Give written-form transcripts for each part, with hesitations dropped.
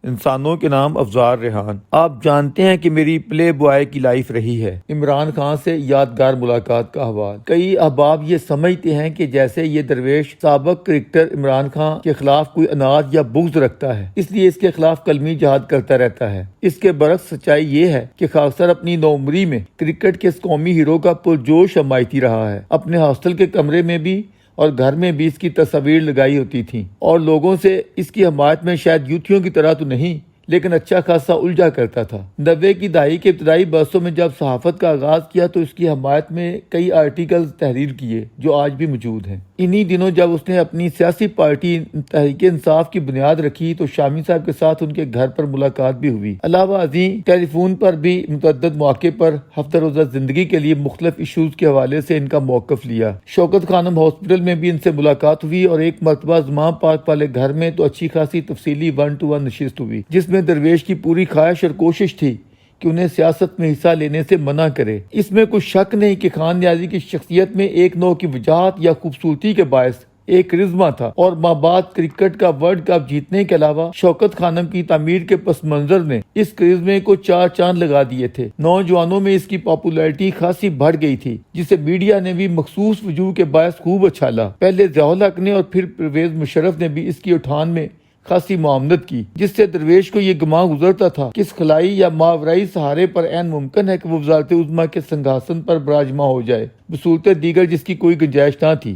انسانوں کے نام افزار ریحان، آپ جانتے ہیں کہ میری پلے بوائے کی لائف رہی ہے۔ عمران خان سے یادگار ملاقات کا حوال۔ کئی احباب یہ سمجھتے ہیں کہ جیسے یہ درویش سابق کرکٹر عمران خان کے خلاف کوئی عناد یا بغض رکھتا ہے، اس لیے اس کے خلاف قلمی جہاد کرتا رہتا ہے۔ اس کے برعکس سچائی یہ ہے کہ خاکسار اپنی نوعمری میں کرکٹ کے اس قومی ہیرو کا پرجوش حمایتی رہا ہے۔ اپنے ہاسٹل کے کمرے میں بھی اور گھر میں بھی اس کی تصاویر لگائی ہوتی تھیں، اور لوگوں سے اس کی حمایت میں شاید یوتھیوں کی طرح تو نہیں لیکن اچھا خاصا الجھا کرتا تھا۔ 90 کی دہائی کے ابتدائی برسوں میں جب صحافت کا آغاز کیا تو اس کی حمایت میں کئی آرٹیکلز تحریر کیے جو آج بھی موجود ہیں۔ انہی دنوں جب اس نے اپنی سیاسی پارٹی تحریک انصاف کی بنیاد رکھی تو شامی صاحب کے ساتھ ان کے گھر پر ملاقات بھی ہوئی۔ علاوہ ازیں ٹیلی فون پر بھی متعدد مواقع پر ہفتہ روزہ زندگی کے لیے مختلف ایشوز کے حوالے سے ان کا موقف لیا۔ شوکت خانم ہاسپٹل میں بھی ان سے ملاقات ہوئی اور ایک مرتبہ زمان پارک والے گھر میں تو اچھی خاصی تفصیلی 1 to 1 نشست ہوئی، جس میں درویش کی پوری خواہش اور کوشش تھی کہ انہیں سیاست میں حصہ لینے سے منع کرے۔ اس میں کوئی شک نہیں کہ خان نیازی کی شخصیت میں ایک نوع کی وجاہت یا خوبصورتی کے باعث ایک کرزما تھا، اور مابعد کرکٹ کا ورلڈ کپ جیتنے کے علاوہ شوکت خانم کی تعمیر کے پس منظر نے اس کرزمے کو 4 چاند لگا دیے تھے۔ نوجوانوں میں اس کی پاپولیرٹی خاصی بڑھ گئی تھی، جسے میڈیا نے بھی مخصوص وجوہ کے باعث خوب اچھالا۔ پہلے ضیاء الحق نے اور پھر پرویز مشرف نے بھی اس کی اٹھان میں خاصی معاونت کی، جس سے درویش کو یہ گمان گزرتا تھا کہ اس خلائی یا ماورائی سہارے پر عین ممکن ہے کہ وہ وزارت عظمیٰ کے سنگھاسن پر براجماں ہو جائے، بصورت دیگر جس کی کوئی گنجائش نہ تھی۔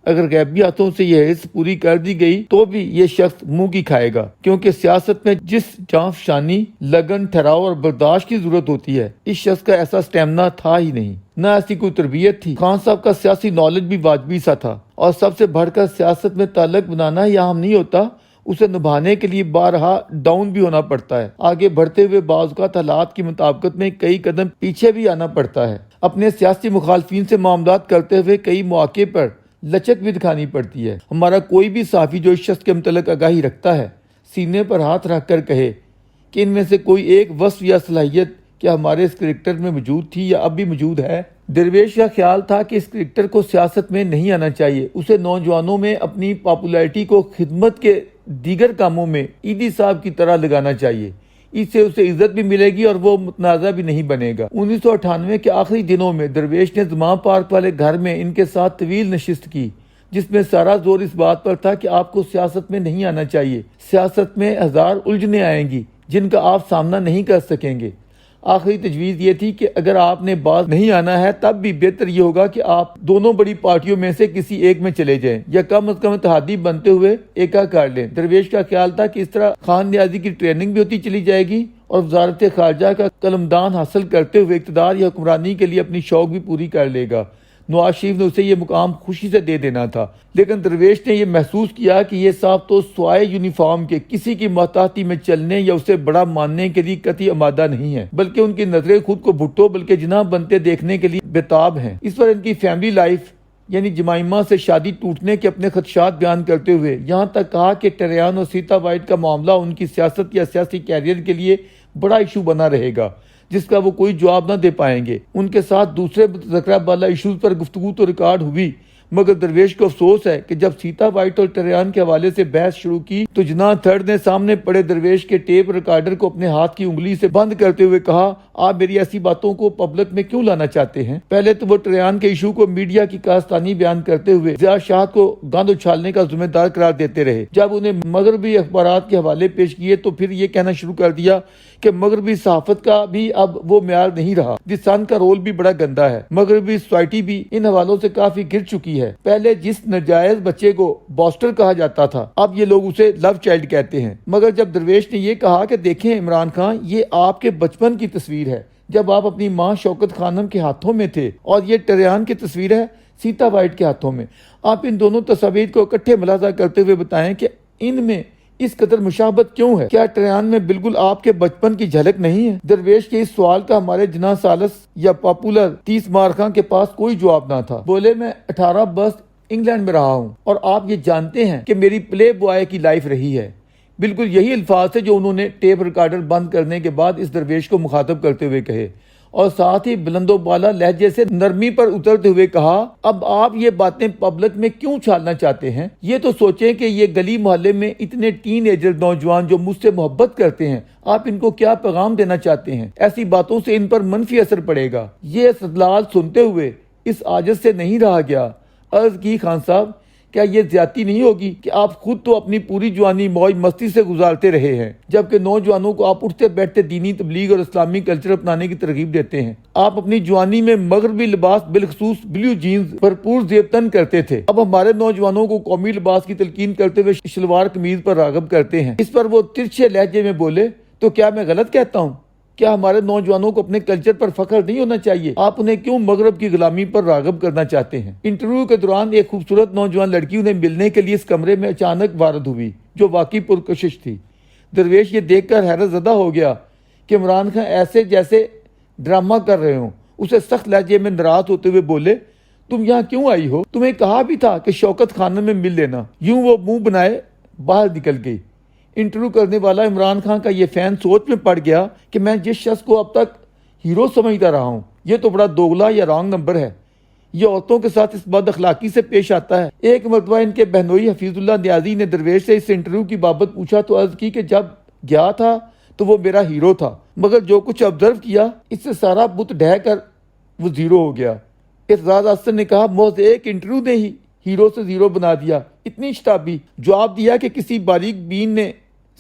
اگر غیبی ہاتھوں سے یہ حص پوری کر دی گئی تو بھی یہ شخص منہ کی کھائے گا، کیونکہ سیاست میں جس جاں فشانی، لگن، ٹھہراؤ اور برداشت کی ضرورت ہوتی ہے، اس شخص کا ایسا سٹیمنا تھا ہی نہیں، نہ ایسی کوئی تربیت تھی۔ خان صاحب کا سیاسی نالج بھی واجبی سا تھا، اور سب سے بڑھ کر سیاست میں تعلق بنانا ہی اہم نہیں ہوتا، اسے نبھانے کے لیے بارہا ڈاؤن بھی ہونا پڑتا ہے۔ آگے بڑھتے ہوئے بعض اوقات حالات کی مطابقت میں کئی قدم پیچھے بھی آنا پڑتا ہے۔ اپنے سیاسی مخالفین سے معاملات کرتے ہوئے کئی مواقع پر لچک بھی دکھانی پڑتی ہے۔ ہمارا کوئی بھی صحافی جو اس شخص کے متعلق آگاہی رکھتا ہے، سینے پر ہاتھ رکھ کر کہے کہ ان میں سے کوئی ایک وصف یا صلاحیت کیا ہمارے اس کرکٹر میں موجود تھی یا اب بھی موجود ہے؟ درویش کا خیال تھا کہ اس کرکٹر کو سیاست میں نہیں آنا چاہیے، اسے نوجوانوں میں اپنی پاپولیرٹی کو خدمت کے دیگر کاموں میں عیدی صاحب کی طرح لگانا چاہیے، اس سے اسے عزت بھی ملے گی اور وہ متنازع بھی نہیں بنے گا۔ 1998 کے آخری دنوں میں درویش نے زمان پارک والے گھر میں ان کے ساتھ طویل نشست کی، جس میں سارا زور اس بات پر تھا کہ آپ کو سیاست میں نہیں آنا چاہیے، سیاست میں ہزار الجھنیں آئیں گی جن کا آپ سامنا نہیں کر سکیں گے۔ آخری تجویز یہ تھی کہ اگر آپ نے باز نہیں آنا ہے تب بھی بہتر یہ ہوگا کہ آپ دونوں بڑی پارٹیوں میں سے کسی ایک میں چلے جائیں، یا کم از کم اتحادی بنتے ہوئے ایکا کر لیں۔ درویش کا خیال تھا کہ اس طرح خان نیازی کی ٹریننگ بھی ہوتی چلی جائے گی اور وزارت خارجہ کا قلمدان حاصل کرتے ہوئے اقتدار یا حکمرانی کے لیے اپنی شوق بھی پوری کر لے گا۔ نواز شریف نے اسے یہ مقام خوشی سے دے دینا تھا، لیکن درویش نے یہ محسوس کیا کہ یہ صاحب تو سوائے یونیفارم کے کسی کی محتاطی میں چلنے یا اسے بڑا ماننے کے لیے قطعی آمادہ نہیں ہے، بلکہ ان کی نظریں خود کو بھٹو بلکہ جناح بنتے دیکھنے کے لیے بےتاب ہیں۔ اس پر ان کی فیملی لائف یعنی جمائمہ سے شادی ٹوٹنے کے اپنے خدشات بیان کرتے ہوئے یہاں تک کہا کہ ٹریان اور سیتا وائٹ کا معاملہ ان کی سیاست یا سیاسی کیریئر کے لیے بڑا ایشو بنا رہے گا، جس کا وہ کوئی جواب نہ دے پائیں گے۔ ان کے ساتھ دوسرے متذکرہ بالا ایشوز پر گفتگو تو ریکارڈ ہوئی، مگر درویش کو افسوس ہے کہ جب سیتا وائٹ اور ٹریان کے حوالے سے بحث شروع کی تو جناح تھرڈ نے سامنے پڑے درویش کے ٹیپ ریکارڈر کو اپنے ہاتھ کی انگلی سے بند کرتے ہوئے کہا، آپ میری ایسی باتوں کو پبلک میں کیوں لانا چاہتے ہیں؟ پہلے تو وہ ٹریان کے ایشو کو میڈیا کی کارستانی بیان کرتے ہوئے ضیاء شاہد کو گند اچھالنے کا ذمہ دار قرار دیتے رہے۔ جب انہیں مغربی اخبارات کے حوالے پیش کیے تو پھر یہ کہنا شروع کر دیا کہ مغربی صحافت کا بھی اب وہ معیار نہیں رہا، دی سن کا رول بھی بڑا گندا ہے، مغربی سوسائٹی بھی ان حوالوں سے کافی گر چکی ہے۔ پہلے جس ناجائز بچے کو باسٹر کہا جاتا تھا، اب یہ لوگ اسے لو چائلڈ کہتے ہیں۔ مگر جب درویش نے یہ کہا کہ دیکھیں عمران خان، یہ آپ کے بچپن کی تصویر ہے جب آپ اپنی ماں شوکت خانم کے ہاتھوں میں تھے، اور یہ ٹریان کی تصویر ہے سیتا وائٹ کے ہاتھوں میں، آپ ان دونوں تصاویر کو اکٹھے ملاحظہ کرتے ہوئے بتائیں کہ ان میں اس قدر مشابہت کیوں ہے؟ کیا ٹریان میں بالکل آپ کے بچپن کی جھلک نہیں ہے؟ درویش کے اس سوال کا ہمارے جناح سالس یا پاپولر 30 مارخاں کے پاس کوئی جواب نہ تھا۔ بولے، میں 18 برس انگلینڈ میں رہا ہوں اور آپ یہ جانتے ہیں کہ میری پلے بوائے کی لائف رہی ہے۔ بالکل یہی الفاظ تھے جو انہوں نے ٹیپ ریکارڈر بند کرنے کے بعد اس درویش کو مخاطب کرتے ہوئے کہے، اور ساتھ ہی بلند و بالا لہجے سے نرمی پر اترتے ہوئے کہا، اب آپ یہ باتیں پبلک میں کیوں چھالنا چاہتے ہیں؟ یہ تو سوچیں کہ یہ گلی محلے میں اتنے ٹین ایجر نوجوان جو مجھ سے محبت کرتے ہیں، آپ ان کو کیا پیغام دینا چاہتے ہیں؟ ایسی باتوں سے ان پر منفی اثر پڑے گا۔ یہ استدلال سنتے ہوئے اس عاجز سے نہیں رہا گیا۔ عرض کی، خان صاحب کیا یہ زیادتی نہیں ہوگی کہ آپ خود تو اپنی پوری جوانی موج مستی سے گزارتے رہے ہیں، جبکہ نوجوانوں کو آپ اٹھتے بیٹھتے دینی تبلیغ اور اسلامی کلچر اپنانے کی ترغیب دیتے ہیں؟ آپ اپنی جوانی میں مغربی لباس بالخصوص بلیو جینز بھرپور زیب تن کرتے تھے، اب ہمارے نوجوانوں کو قومی لباس کی تلقین کرتے ہوئے شلوار قمیض پر راغب کرتے ہیں۔ اس پر وہ ترچھے لہجے میں بولے، تو کیا میں غلط کہتا ہوں؟ کیا ہمارے نوجوانوں کو اپنے کلچر پر فخر نہیں ہونا چاہیے؟ آپ انہیں کیوں مغرب کی غلامی پر راغب کرنا چاہتے ہیں؟ انٹرویو کے دوران ایک خوبصورت نوجوان لڑکی انہیں ملنے کے لیے اس کمرے میں اچانک وارد ہوئی، جو واقعی پرکشش تھی۔ درویش یہ دیکھ کر حیرت زدہ ہو گیا کہ عمران خان ایسے جیسے ڈرامہ کر رہے ہوں۔ اسے سخت لہجے میں ناراض ہوتے ہوئے بولے، تم یہاں کیوں آئی ہو؟ تمہیں کہا بھی تھا کہ شوکت خانہ میں مل لینا۔ یوں وہ منہ بنائے باہر نکل گئی۔ انٹرویو کرنے والا عمران خان کا یہ فین سوچ میں پڑ گیا کہ میں جس شخص کو اب تک ہیرو سمجھتا رہا ہوں، یہ تو بڑا دوگلا یا رانگ نمبر ہے۔ یہ عورتوں کے ساتھ اس بد اخلاقی سے پیش آتا ہے۔ ایک مرتبہ ان کے بہنوئی حفیظ اللہ نیازی نے درویش سے اس انٹرویو کی بابت پوچھا تو عرض کی کہ جب گیا تھا تو وہ میرا ہیرو تھا، مگر جو کچھ آبزرو کیا اس سے سارا بت ڈھہ کر وہ زیرو ہو گیا۔ اعتزاز احسن نے کہا، محض ایک انٹرویو نے ہی ہیرو سے زیرو بنا دیا؟ اتنی شتابی جواب دیا کہ کسی باریک بین نے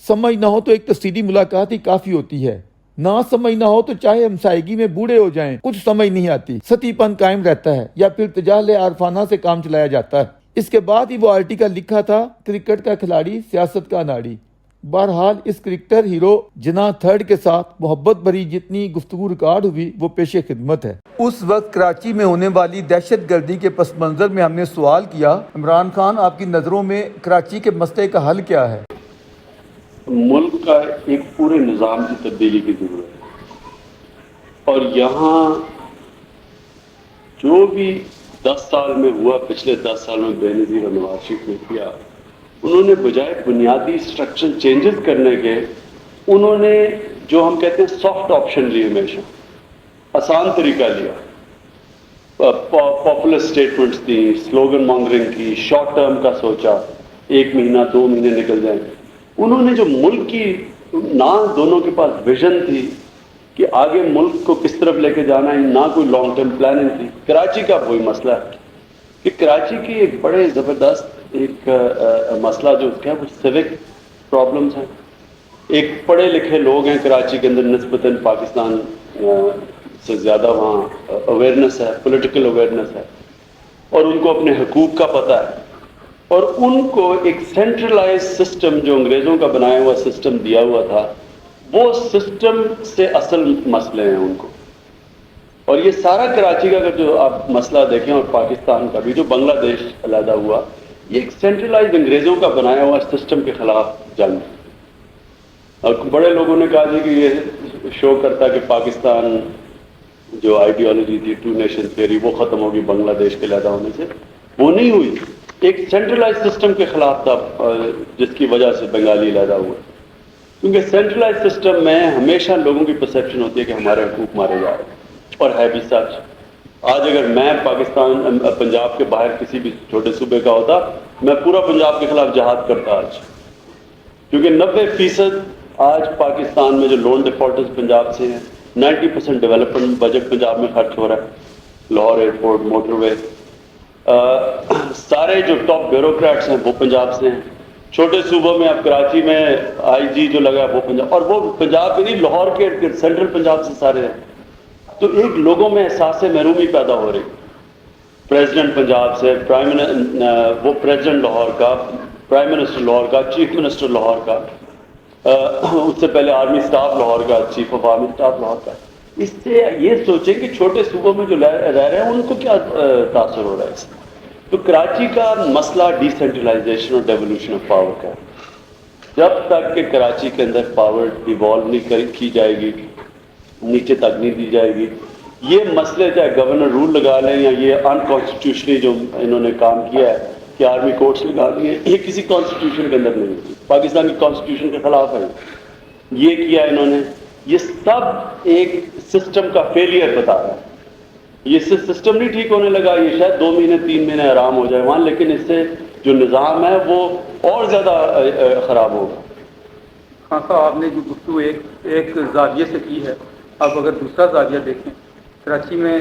سمجھ نہ ہو تو ایک تفصیلی ملاقات ہی کافی ہوتی ہے، نہ سمجھ نہ ہو تو چاہے ہمسائیگی میں بوڑھے ہو جائیں کچھ سمجھ نہیں آتی، ستی پن قائم رہتا ہے یا پھر تجاہل عارفانہ سے کام چلایا جاتا ہے۔ اس کے بعد ہی وہ آرٹیکل لکھا تھا، کرکٹ کا کھلاڑی سیاست کا اناڑی۔ بہرحال اس کرکٹر ہیرو جناح تھرڈ کے ساتھ محبت بھری جتنی گفتگو ریکارڈ ہوئی وہ پیش خدمت ہے۔ اس وقت کراچی میں ہونے والی دہشت گردی کے پس منظر میں ہم نے سوال کیا، عمران خان آپ کی نظروں میں کراچی کے مسئلے کا حل کیا ہے؟ ملک کا ایک پورے نظام کی تبدیلی کی ضرورت ہے، اور یہاں جو بھی 10 سال میں ہوا، پچھلے 10 سال میں بے نظیر اور نواز شریف نے کیا، انہوں نے بجائے بنیادی اسٹرکچرل چینجز کرنے کے، انہوں نے جو ہم کہتے ہیں سافٹ آپشن لیے، ہمیشہ آسان طریقہ لیا، پاپولر سٹیٹمنٹس دی، سلوگن مانگرنگ کی، شارٹ ٹرم کا سوچا، 1 مہینہ 2 مہینے نکل جائیں۔ انہوں نے جو ملک کی نہ دونوں کے پاس ویژن تھی کہ آگے ملک کو کس طرف لے کے جانا ہے، نہ کوئی لانگ ٹرم پلاننگ تھی۔ کراچی کا وہی مسئلہ ہے کہ کراچی کی ایک بڑے زبردست ایک مسئلہ جو اس کا ہے وہ سیوک پرابلمز ہیں۔ ایک پڑھے لکھے لوگ ہیں کراچی کے اندر، نسبتاً پاکستان سے زیادہ وہاں اویئرنیس ہے، پولیٹیکل اویئرنیس ہے، اور ان کو اپنے حقوق کا پتہ ہے، اور ان کو ایک سینٹرلائز سسٹم جو انگریزوں کا بنایا ہوا سسٹم دیا ہوا تھا، وہ سسٹم سے اصل مسئلے ہیں ان کو۔ اور یہ سارا کراچی کا اگر جو آپ مسئلہ دیکھیں، اور پاکستان کا بھی جو بنگلہ دیش علیحدہ ہوا، یہ ایک سینٹرلائز انگریزوں کا بنایا ہوا سسٹم کے خلاف جنگ۔ اور بڑے لوگوں نے کہا جی کہ یہ شو کرتا کہ پاکستان جو آئیڈیالوجی تھی، 2 نیشن تھیوری، وہ ختم ہوگی بنگلہ دیش کے علیحدہ ہونے سے۔ وہ نہیں ہوئی، ایک سینٹرلائز سسٹم کے خلاف تھا، جس کی وجہ سے بنگالی علیحدہ ہوا۔ کیونکہ سینٹرلائز سسٹم میں ہمیشہ لوگوں کی پرسیپشن ہوتی ہے کہ ہمارے حقوق مارے جا رہے ہیں، اور ہے بھی سچ۔ آج اگر میں پاکستان پنجاب کے باہر کسی بھی چھوٹے صوبے کا ہوتا، میں پورا پنجاب کے خلاف جہاد کرتا آج، کیونکہ 90% آج پاکستان میں جو لون ڈیفالٹرز پنجاب سے ہیں، 90% ڈیولپمنٹ بجٹ پنجاب میں خرچ ہو رہا ہے، لاہور ایئرپورٹ، موٹر وے، سارے جو ٹاپ بیوروکریٹس ہیں وہ پنجاب سے ہیں۔ چھوٹے صوبوں میں اب کراچی میں آئی جی جو لگا وہ پنجاب، اور وہ پنجاب میں نہیں، لاہور کے سینٹرل پنجاب سے سارے ہیں۔ تو ایک لوگوں میں احساس محرومی پیدا ہو رہی، پریزیڈنٹ پنجاب سے، وہ پریزیڈنٹ لاہور کا، پرائم منسٹر لاہور کا، چیف منسٹر لاہور کا، اس سے پہلے آرمی سٹاف لاہور کا، chief of army staff Lahore کا۔ اس سے یہ سوچیں کہ چھوٹے صوبوں میں جو رہ رہے ہیں ان کو کیا تاثر ہو رہا ہے اس سے۔ تو کراچی کا مسئلہ ڈی سینٹرلائزیشن اور ڈیولوشن آف پاور کا ہے۔ جب تک کہ کراچی کے اندر پاور ایوالو نہیں کی جائے گی، نیچے تک نہیں دی جائے گی، یہ مسئلے چاہے گورنر رول لگا لیں یا یہ ان کانسٹیٹیوشنلی جو انہوں نے کام کیا ہے کہ آرمی کورٹس لگا دیے، یہ کسی کانسٹیٹیوشن کے اندر نہیں، پاکستان کی کانسٹیٹیوشن کے خلاف ہے۔ یہ کیا انہوں نے، یہ سب ایک سسٹم کا فیلئر بتا رہا ہے۔ یہ سسٹم نہیں ٹھیک ہونے لگا، یہ شاید 2 مہینے 3 مہینے آرام ہو جائے وہاں، لیکن اس سے جو نظام ہے وہ اور زیادہ خراب ہوگا۔ خان صاحب، آپ نے جو گفتگو ایک زاویے سے کی ہے، اب اگر دوسرا زاویہ دیکھیں، کراچی میں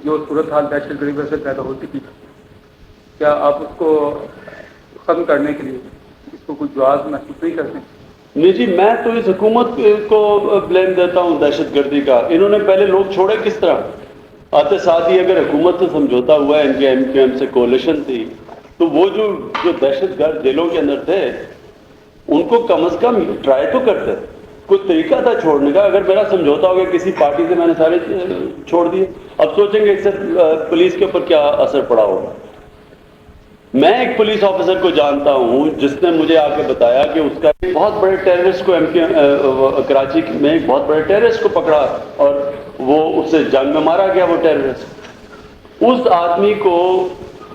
جو صورتحال دہشت گردی سے پیدا ہوتی تھی، کیا آپ اس کو ختم کرنے کے لیے اس کو کوئی جواز محسوس نہیں کرتے؟ نہیں جی، میں تو اس حکومت کو بلیم دیتا ہوں دہشت گردی کا۔ انہوں نے پہلے لوگ چھوڑے کس طرح؟ آتے ساتھ ہی اگر حکومت سے سمجھوتا ہوا ہے، ان کے MQM سے کولیشن تھی، تو وہ جو دہشت گرد جیلوں کے اندر تھے ان کو کم از کم ٹرائی تو کرتے، کوئی طریقہ تھا چھوڑنے کا۔ اگر میرا سمجھوتا ہو گیا کسی پارٹی سے، میں نے سارے چھوڑ دیے، اب سوچیں گے اس سے پولیس کے اوپر کیا اثر پڑا ہوگا۔ میں ایک پولیس آفیسر کو جانتا ہوں جس نے مجھے آ کے بتایا کہ اس کا ایک بہت بڑے ٹیررسٹ کو کراچی میں ایک بہت بڑے ٹیررسٹ کو پکڑا اور وہ اس سے جنگ میں مارا گیا۔ وہ ٹیررسٹ، اس آدمی کو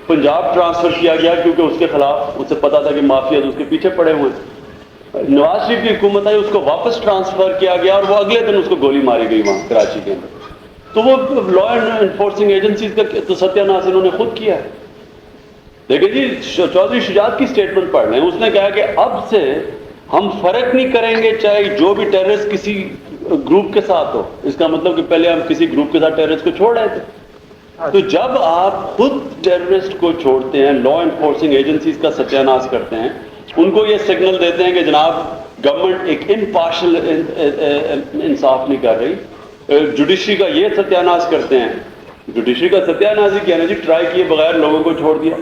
پنجاب ٹرانسفر کیا گیا کیونکہ اس کے خلاف اسے پتا تھا کہ مافیاز اس کے پیچھے پڑے ہوئے ہیں۔ نواز شریف کی حکومت آئی، اس کو واپس ٹرانسفر کیا گیا اور وہ اگلے دن اس کو گولی ماری گئی وہاں کراچی کے اندر۔ تو وہ لا اینڈ انفورسنگ ایجنسیز کا تو ستیہ ناش انہوں نے خود کیا ہے۔ لیکن جی چودھری شجاعت کی سٹیٹمنٹ پڑھ لیں، اس نے کہا کہ اب سے ہم فرق نہیں کریں گے چاہے جو بھی ٹیررسٹ کسی گروپ کے ساتھ ہو۔ اس کا مطلب کہ پہلے ہم کسی گروپ کے ساتھ ٹیررسٹ کو چھوڑ رہے تھے، تو جب آپ خود ٹیررسٹ کو چھوڑتے ہیں، لا انفورسنگ ایجنسیز کا ستیہ ناش کرتے ہیں، ان کو یہ سگنل دیتے ہیں کہ جناب گورنمنٹ ایک امپارشل انصاف نہیں کر رہی، جوڈیشری کا یہ ستیہ ناش کرتے ہیں۔ جوڈیشری کا ستیہ ناش ہی کیا نا جی، ٹرائی کیے بغیر لوگوں کو چھوڑ دیا،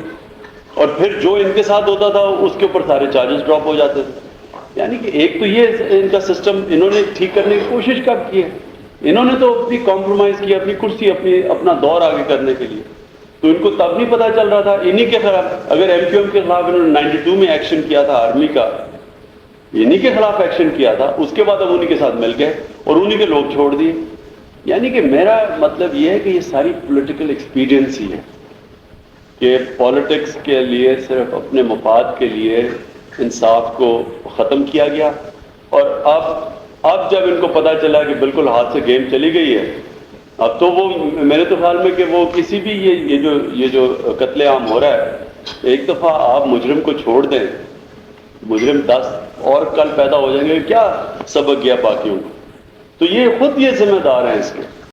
اور پھر جو ان کے ساتھ ہوتا تھا اس کے اوپر سارے چارجز ڈراپ ہو جاتے تھے۔ یعنی کہ ایک تو یہ ان کا سسٹم انہوں نے ٹھیک کرنے کی کوشش کب کی ہے؟ انہوں نے تو اپنی کمپرومائز کی، اپنی کرسی، اپنا دور آگے کرنے کے لیے۔ تو ان کو تب نہیں پتہ چل رہا تھا انہی کے خلاف، اگر MQM کے خلاف انہوں نے 92 میں ایکشن کیا تھا آرمی کا، انہی کے خلاف ایکشن کیا تھا، اس کے بعد ہم انہی کے ساتھ مل گئے اور انہی کے لوگ چھوڑ دیے۔ یعنی کہ میرا مطلب یہ ہے کہ یہ ساری پولیٹیکل ایکسپیڈینسی ہے کہ پالیٹکس کے لیے صرف اپنے مفاد کے لیے انصاف کو ختم کیا گیا، اور اب جب ان کو پتہ چلا کہ بالکل ہاتھ سے گیم چلی گئی ہے، اب تو وہ میرے تو خیال میں کہ وہ کسی بھی یہ جو قتل عام ہو رہا ہے، ایک دفعہ آپ مجرم کو چھوڑ دیں، مجرم 10 اور کل پیدا ہو جائیں گے، کیا سبق گیا باقیوں کو؟ تو یہ خود یہ ذمہ دار ہیں اس کے۔